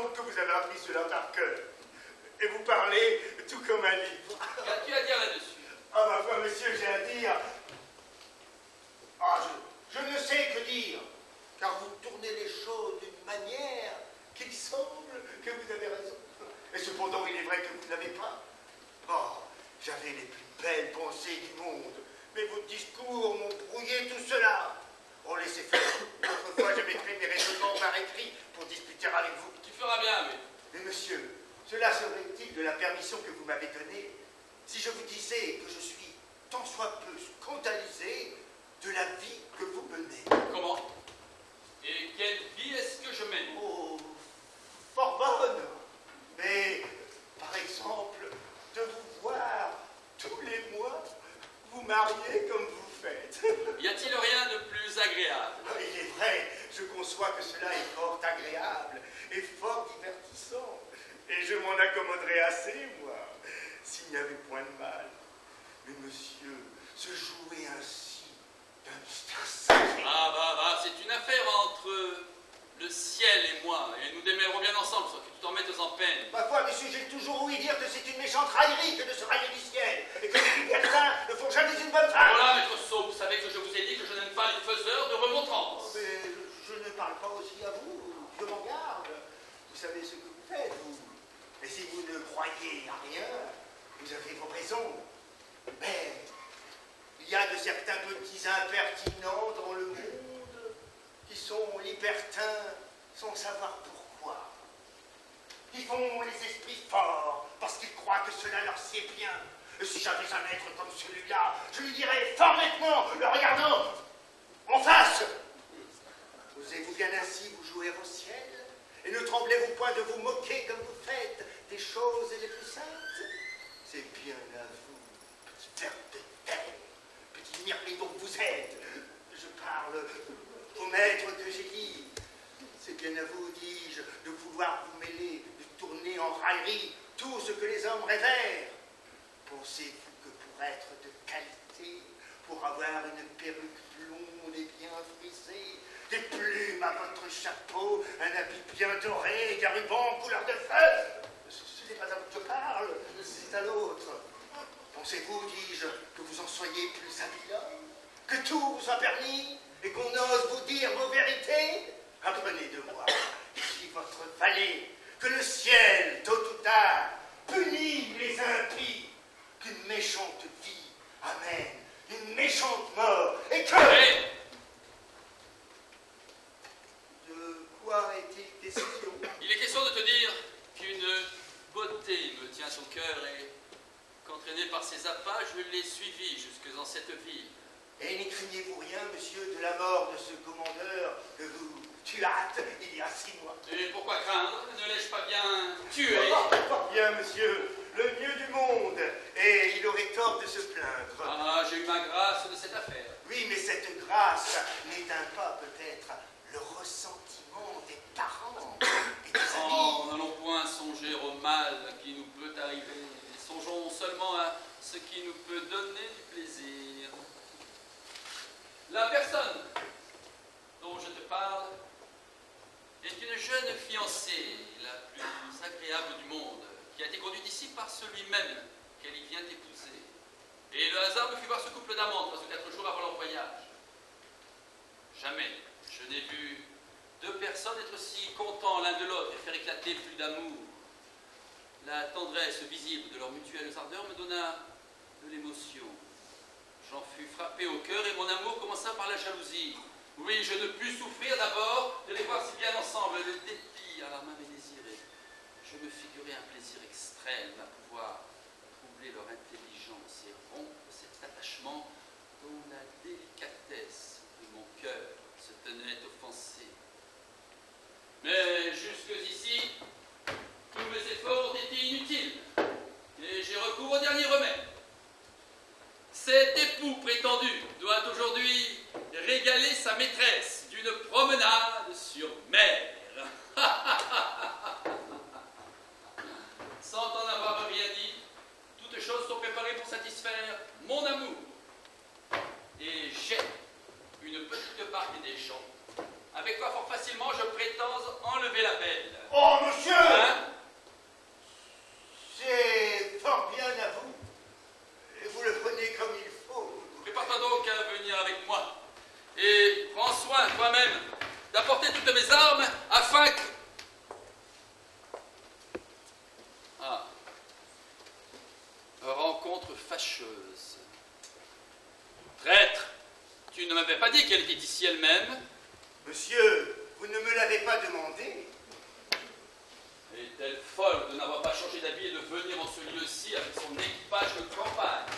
semble que vous avez appris cela par cœur. Et vous parlez tout comme un livre. Qu'as-tu à dire là-dessus? Ah, ma foi, monsieur, j'ai à dire. Ah, je ne sais que dire. Car vous tournez les choses d'une manière qu'il semble que vous avez raison. Et cependant, il est vrai que vous ne l'avez pas. Oh, j'avais les plus belles pensées du monde. Mais vos discours m'ont brouillé tout cela. Oh, laissez faire. Autrefois, je mettrai mes raisonnements par écrit pour discuter avec vous. Tu feras bien, oui. Mais monsieur, cela serait-il de la permission que vous m'avez donnée si je vous disais que je suis tant soit peu scandalisé de la vie que vous menez? Comment? Et quelle vie est-ce que je mène? Oh, fort bonne. Mais, par exemple, de vous voir tous les mois vous marier comme vous faites. Y a-t-il rien de plus agréable? Il est vrai, je conçois que cela est fort agréable et fort divertissant. Et je m'en accommoderais assez, moi, s'il n'y avait point de mal. Mais monsieur, se jouer ainsi d'un mystère sacré. Ah, c'est une affaire entre le ciel et moi, et nous démêlerons bien ensemble, sans que tu t'en mettes en peine. Ma foi, monsieur, j'ai toujours ouï dire que c'est une méchante raillerie que de se railler du ciel, et que les quelqu'un ne font jamais une bonne femme. Voilà, maître Sceaux, vous savez que je vous ai dit que je n'aime pas les faiseurs de remontrances. Mais je ne parle pas aussi à vous, je m'en garde. Vous savez ce que vous faites, vous. Et si vous ne croyez à rien, vous avez vos raisons. Mais il y a de certains petits impertinents dans le monde qui sont libertins sans savoir pourquoi. Ils font les esprits forts parce qu'ils croient que cela leur sied bien. Et si j'avais un maître comme celui-là, je lui dirais fort nettement, le regardant en face. Osez-vous bien ainsi vous jouer au ciel? Et ne tremblez-vous point de vous moquer comme vous faites des choses les plus saintes? C'est bien à vous, petit ver de terre, petit myrmidon que vous êtes. Je parle au maître que j'ai dit. C'est bien à vous, dis-je, de vouloir vous mêler, de tourner en raillerie tout ce que les hommes révèrent. Pensez-vous que pour être de qualité, pour avoir une perruque blonde et bien frisée, des plumes à votre chapeau, un habit bien doré, des rubans couleur de feu, ce n'est pas à vous que je parle, c'est à l'autre. Pensez-vous, dis-je, que vous en soyez plus habile homme, que tout vous soit permis, et qu'on ose vous dire vos vérités? Apprenez de moi, je suis votre valet, que le ciel, tôt ou tard, punit les impies, qu'une méchante vie amène une méchante mort, et que... Hey! De quoi est-il question? Il est question de te dire qu'une beauté me tient au cœur et qu'entraîné par ses appâts, je l'ai suivi jusque dans cette ville. Et n'y craignez-vous rien, monsieur, de la mort de ce commandeur que vous tuâtes il y a 6 mois? Et pourquoi craindre? Ne l'ai-je pas bien tué? Fort bien, monsieur, le mieux du monde, et il aurait tort de se plaindre. Ah, j'ai eu ma grâce de cette affaire. Oui, mais cette grâce n'éteint pas peut-être le ressentiment des parents et des Oh, amis. n'allons point songer au mal qui nous peut arriver. Songeons seulement à ce qui nous peut donner du plaisir. La personne dont je te parle est une jeune fiancée, la plus agréable du monde, qui a été conduite ici par celui même qu'elle y vient d'épouser. Et le hasard me fit voir ce couple d'amants 3 ou 4 jours avant leur voyage. Jamais je n'ai vu 2 personnes être si contents l'un de l'autre et faire éclater plus d'amour. La tendresse visible de leurs mutuelles ardeurs me donna de l'émotion. J'en fus frappé au cœur et mon amour commença par la jalousie. Oui, je ne pus souffrir d'abord de les voir si bien ensemble, le dépit à la main désirée. Je me figurais un plaisir extrême à pouvoir troubler leur intelligence et rompre cet attachement dont la délicatesse de mon cœur se tenait offensée. Mais jusqu'ici, tous mes efforts ont été inutiles, et j'ai recours au dernier remède. Cet époux prétendu doit aujourd'hui régaler sa maîtresse d'une promenade sur mer. Sans en avoir rien dit, toutes choses sont préparées pour satisfaire mon amour. Et j'ai une petite partie des champs avec quoi fort facilement je prétends enlever la peine. Oh, monsieur! Hein? C'est fort bien à vous. Et vous le prenez comme il faut. Prépare-toi donc à venir avec moi. Et prends soin, toi-même, d'apporter toutes mes armes afin que... Ah. Rencontre fâcheuse. Traître, tu ne m'avais pas dit qu'elle était ici elle-même? Monsieur, vous ne me l'avez pas demandé. Est-elle folle de n'avoir pas changé d'habit et de venir en ce lieu-ci avec son équipage de campagne?